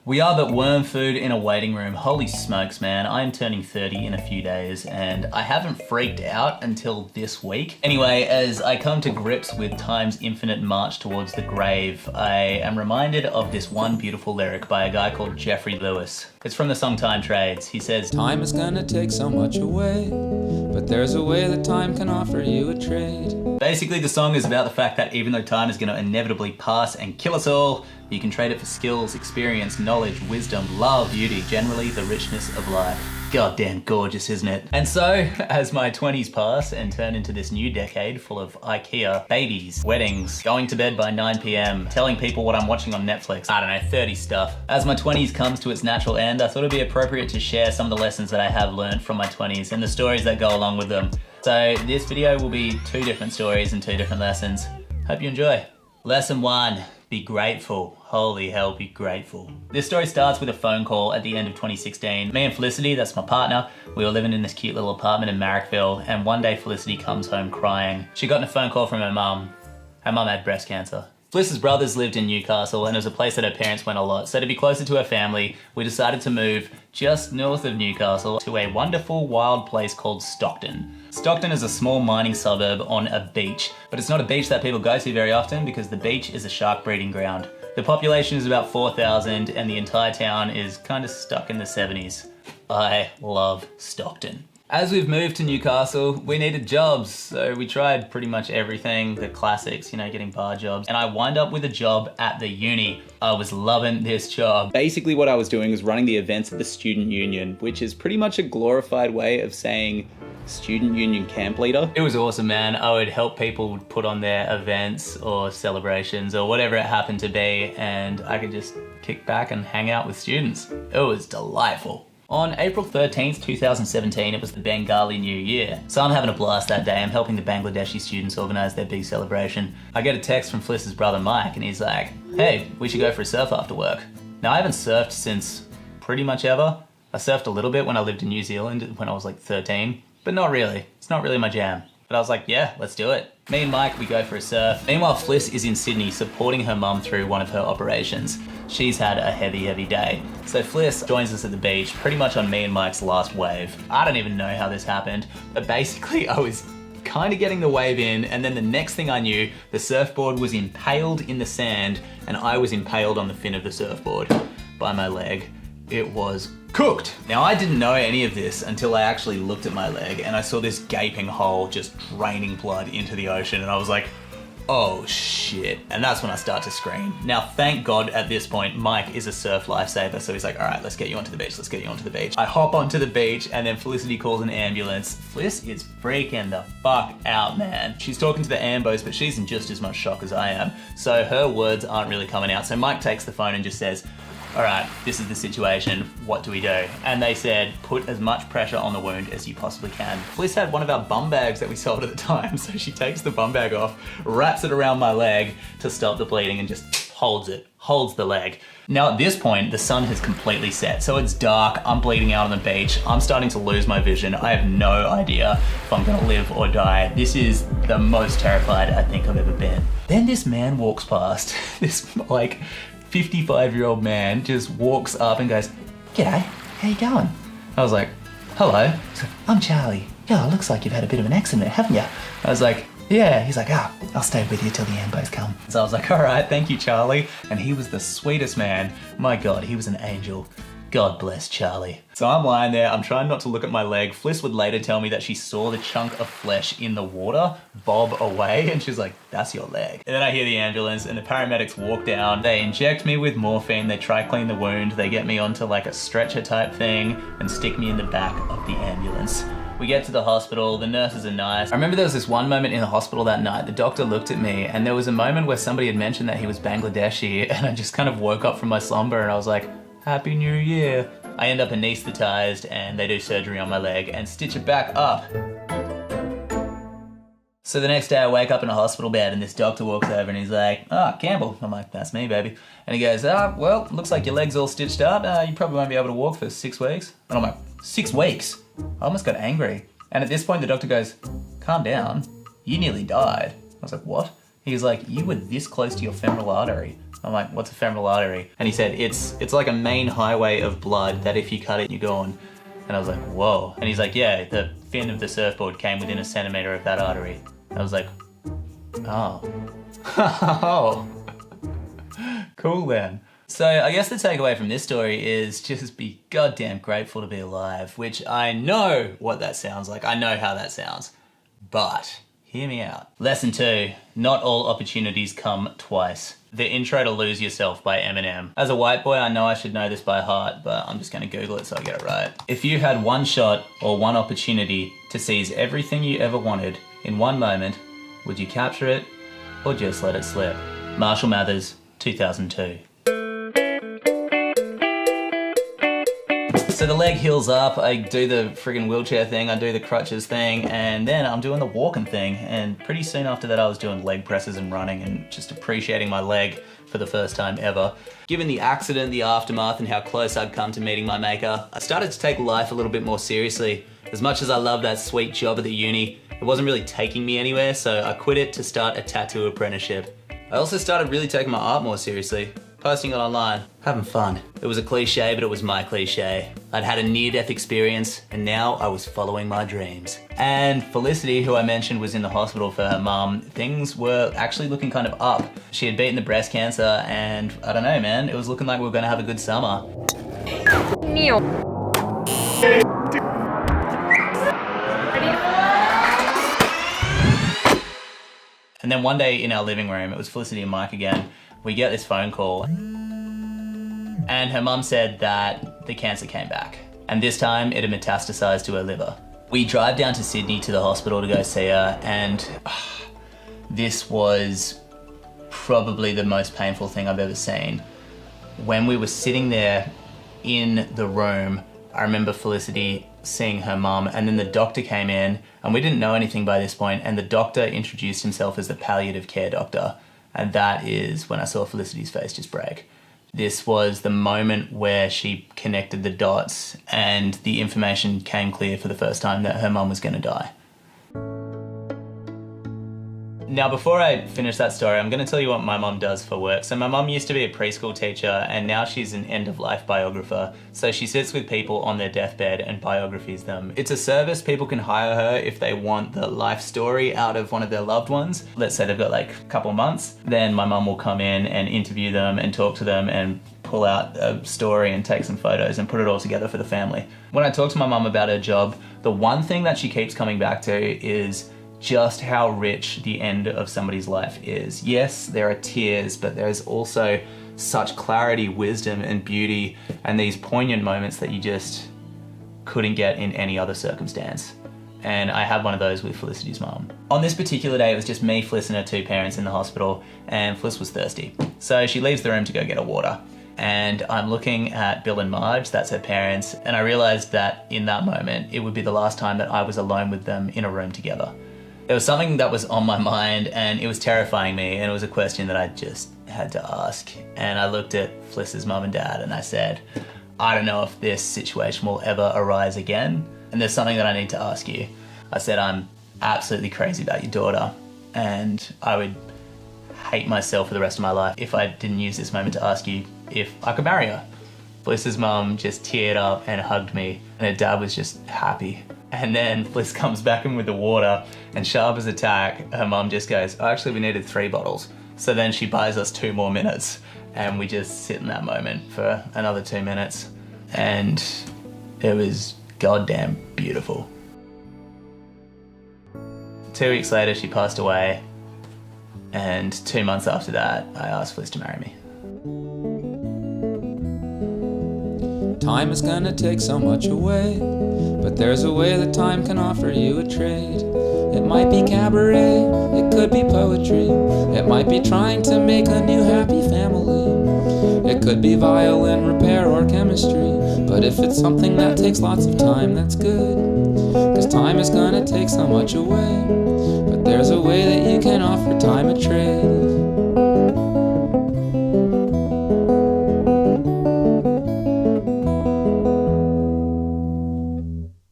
We are but worm food in a waiting room. Holy smokes, man. I am turning 30 in a few days and I haven't freaked out until this week. Anyway, as I come to grips with time's infinite march towards the grave, I am reminded of this one beautiful lyric by a guy called Jeffrey Lewis. It's from the song Time Trades. He says, "Time is gonna take so much away, but there's a way that time can offer you a trade." Basically, the song is about the fact that even though time is going to inevitably pass and kill us all, you can trade it for skills, experience, knowledge, wisdom, love, beauty, generally the richness of life. Goddamn gorgeous, isn't it? And so, as my 20s pass and turn into this new decade full of IKEA, babies, weddings, going to bed by 9 p.m, telling people what I'm watching on Netflix, I don't know, 30 stuff. As my 20s comes to its natural end, I thought it'd be appropriate to share some of the lessons that I have learned from my 20s and the stories that go along with them. So this video will be 2 different stories and 2 different lessons. Hope you enjoy. Lesson 1, be grateful. Holy hell, be grateful. This story starts with a phone call at the end of 2016. Me and Felicity, that's my partner, we were living in this cute little apartment in Marrickville, and one day Felicity comes home crying. She got a phone call from her mum. Her mum had breast cancer. Felicity's brothers lived in Newcastle and it was a place that her parents went a lot. So to be closer to her family, we decided to move just north of Newcastle to a wonderful wild place called Stockton. Stockton is a small mining suburb on a beach, but it's not a beach that people go to very often because the beach is a shark breeding ground. The population is about 4,000 and the entire town is kind of stuck in the 70s. I love Stockton. As we've moved to Newcastle, we needed jobs, so we tried pretty much everything, the classics, you know, getting bar jobs, and I wind up with a job at the uni. I was loving this job. Basically what I was doing was running the events at the student union, which is pretty much a glorified way of saying student union camp leader. It was awesome, man. I would help people put on their events or celebrations or whatever it happened to be, and I could just kick back and hang out with students. It was delightful. On April 13th, 2017, it was the Bengali New Year. So I'm having a blast that day. I'm helping the Bangladeshi students organize their big celebration. I get a text from Felic's brother Mike and he's like, "Hey, we should go for a surf after work." Now I haven't surfed since pretty much ever. I surfed a little bit when I lived in New Zealand when I was like 13, but not really. It's not really my jam. But I was like, yeah, let's do it. Me and Mike, we go for a surf. Meanwhile, Fliss is in Sydney supporting her mum through one of her operations. She's had a heavy day. So Fliss joins us at the beach pretty much on me and Mike's last wave. I don't even know how this happened, but basically I was kind of getting the wave in, and then the next thing I knew, the surfboard was impaled in the sand and I was impaled on the fin of the surfboard by my leg. It was cooked. Now I didn't know any of this until I actually looked at my leg and I saw this gaping hole just draining blood into the ocean and I was like, oh shit. And that's when I start to scream. Now thank God at this point, Mike is a surf lifesaver, so he's like, all right, let's get you onto the beach, let's get you onto the beach. I hop onto the beach and then Felicity calls an ambulance. Fliss is freaking the fuck out, man. She's talking to the ambos, but she's in just as much shock as I am. So her words aren't really coming out. So Mike takes the phone and just says, all right, this is the situation, what do we do? And they said, put as much pressure on the wound as you possibly can. Fliss had one of our bum bags that we sold at the time, so she takes the bum bag off, wraps it around my leg to stop the bleeding and just holds the leg. Now at this point, the sun has completely set, so it's dark, I'm bleeding out on the beach, I'm starting to lose my vision, I have no idea if I'm gonna live or die. This is the most terrified I think I've ever been. Then this man walks past, this like 55-year-old man just walks up and goes, "G'day, how you going?" I was like, "Hello." He's like, "I'm Charlie. Yeah, it looks like you've had a bit of an accident, haven't you?" I was like, "Yeah." He's like, I'll stay with you till the ambos come." So I was like, all right, thank you, Charlie. And he was the sweetest man. My God, he was an angel. God bless Charlie. So I'm lying there, I'm trying not to look at my leg. Fliss would later tell me that she saw the chunk of flesh in the water bob away and she's like, "That's your leg." And then I hear the ambulance and the paramedics walk down. They inject me with morphine, they try clean the wound, they get me onto like a stretcher type thing and stick me in the back of the ambulance. We get to the hospital, the nurses are nice. I remember there was this one moment in the hospital that night, the doctor looked at me and there was a moment where somebody had mentioned that he was Bangladeshi and I just kind of woke up from my slumber and I was like, Happy New Year. I end up anesthetized and they do surgery on my leg and stitch it back up. So the next day I wake up in a hospital bed and this doctor walks over and he's like, "Ah, Campbell." I'm like, "That's me, baby." And he goes, "Well, looks like your leg's all stitched up. You probably won't be able to walk for 6 weeks." And I'm like, 6 weeks? I almost got angry. And at this point the doctor goes, "Calm down. You nearly died." I was like, "What?" He's like, "You were this close to your femoral artery. I'm like, what's a femoral artery? And he said, it's like a main highway of blood that if you cut it, you're gone. And I was like, whoa. And he's like, yeah, the fin of the surfboard came within a centimeter of that artery. I was like, oh. Oh. Cool then. So I guess the takeaway from this story is just be goddamn grateful to be alive, which I know what that sounds like. I know how that sounds. But hear me out. Lesson 2, not all opportunities come twice. The intro to Lose Yourself by Eminem. As a white boy, I know I should know this by heart, but I'm just gonna Google it so I get it right. If you had one shot or one opportunity to seize everything you ever wanted in one moment, would you capture it or just let it slip? Marshall Mathers, 2002. So the leg heals up, I do the friggin' wheelchair thing, I do the crutches thing, and then I'm doing the walking thing. And pretty soon after that I was doing leg presses and running and just appreciating my leg for the first time ever. Given the accident, the aftermath, and how close I'd come to meeting my maker, I started to take life a little bit more seriously. As much as I loved that sweet job at the uni, it wasn't really taking me anywhere, so I quit it to start a tattoo apprenticeship. I also started really taking my art more seriously. Posting it online, having fun. It was a cliche, but it was my cliche. I'd had a near-death experience, and now I was following my dreams. And Felicity, who I mentioned was in the hospital for her mum, things were actually looking kind of up. She had beaten the breast cancer, and I don't know, man, it was looking like we were gonna have a good summer. And then one day in our living room, it was Felicity and Mike again, we get this phone call and her mum said that the cancer came back. And this time it had metastasized to her liver. We drive down to Sydney to the hospital to go see her, and this was probably the most painful thing I've ever seen. When we were sitting there in the room, I remember Felicity seeing her mum, and then the doctor came in, and we didn't know anything by this point, and the doctor introduced himself as the palliative care doctor. And that is when I saw Felicity's face just break. This was the moment where she connected the dots and the information came clear for the first time that her mum was going to die. Now, before I finish that story, I'm going to tell you what my mum does for work. So my mum used to be a preschool teacher and now she's an end-of-life biographer. So she sits with people on their deathbed and biographies them. It's a service. People can hire her if they want the life story out of one of their loved ones. Let's say they've got like a couple months. Then my mum will come in and interview them and talk to them and pull out a story and take some photos and put it all together for the family. When I talk to my mum about her job, the one thing that she keeps coming back to is just how rich the end of somebody's life is. Yes, there are tears, but there's also such clarity, wisdom, and beauty, and these poignant moments that you just couldn't get in any other circumstance. And I had one of those with Felicity's mum. On this particular day, it was just me, Fliss, and her two parents in the hospital, and Fliss was thirsty. So she leaves the room to go get her water. And I'm looking at Bill and Marge, that's her parents, and I realized that in that moment, it would be the last time that I was alone with them in a room together. It was something that was on my mind and it was terrifying me, and it was a question that I just had to ask. And I looked at Fliss's mum and dad and I said, I don't know if this situation will ever arise again, and there's something that I need to ask you. I said, I'm absolutely crazy about your daughter and I would hate myself for the rest of my life if I didn't use this moment to ask you if I could marry her. Fliss's mum just teared up and hugged me, and her dad was just happy. And then Fliss comes back in with the water, and sharp as a tack, her mum just goes, oh, actually we needed 3 bottles. So then she buys us 2 more minutes, and we just sit in that moment for another 2 minutes. And it was goddamn beautiful. 2 weeks later, she passed away, and 2 months after that, I asked Fliss to marry me. Time is gonna take so much away, but there's a way that time can offer you a trade. It might be cabaret, it could be poetry, it might be trying to make a new happy family. It could be violin repair or chemistry, but if it's something that takes lots of time, that's good. Cause time is gonna take so much away, but there's a way that you can offer time a trade.